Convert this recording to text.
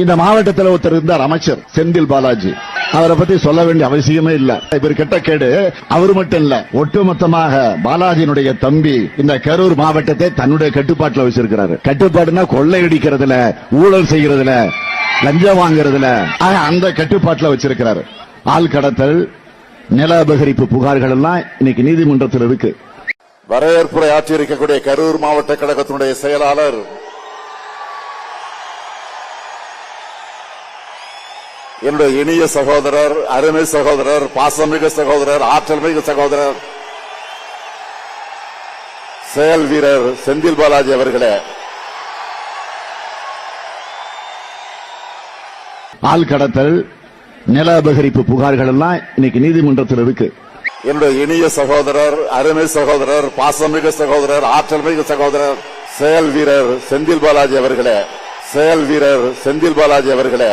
இந்த மாவட்டத்தில் ஒருத்தர் இருந்தார், அமைச்சர் செந்தில் பாலாஜி. அவரை பத்தி சொல்ல வேண்டிய அவசியமே இல்ல. இவர் கெட்ட கேடு அவர் மட்டும் இல்ல, ஒட்டுமொத்தமாக பாலாஜியினுடைய தம்பி இந்த கரூர் மாவட்டத்தை தன்னுடைய கட்டுப்பாட்டில் வச்சிருக்கிறாரு. கட்டுப்பாடுனா கொள்ளையடிக்கிறதுல, ஊழல் செய்யறதுல, லஞ்சம் வாங்குறதுல அந்த கட்டுப்பாட்டில் வச்சிருக்கிறாரு. ஆள் கடத்தல், நில அபகரிப்பு புகார்கள் எல்லாம் இன்னைக்கு நீதிமன்றத்தில் இருக்கு. வரவேற்புரை ஆற்றியிருக்கக்கூடிய கரூர் மாவட்ட கழகத்தினுடைய செயலாளர் என்னுடைய இனிய சகோதரர், அருமை சகோதரர், பாசமிகு சகோதரர், ஆற்றல் மிகு சகோதரர், செயல் வீரர் செந்தில் பாலாஜி அவர்களே, ஆள் கடத்தல், நில அபகரிப்பு புகார்கள் எல்லாம் இன்னைக்கு நீதிமன்றத்தில் இருக்கு. என்னுடைய இனிய சகோதரர், அருமை சகோதரர், பாசமிகு சகோதரர், ஆற்றல் மிகு சகோதரர், செயல் வீரர் செந்தில் பாலாஜி அவர்களே, செயல் வீரர் செந்தில் பாலாஜி அவர்களே,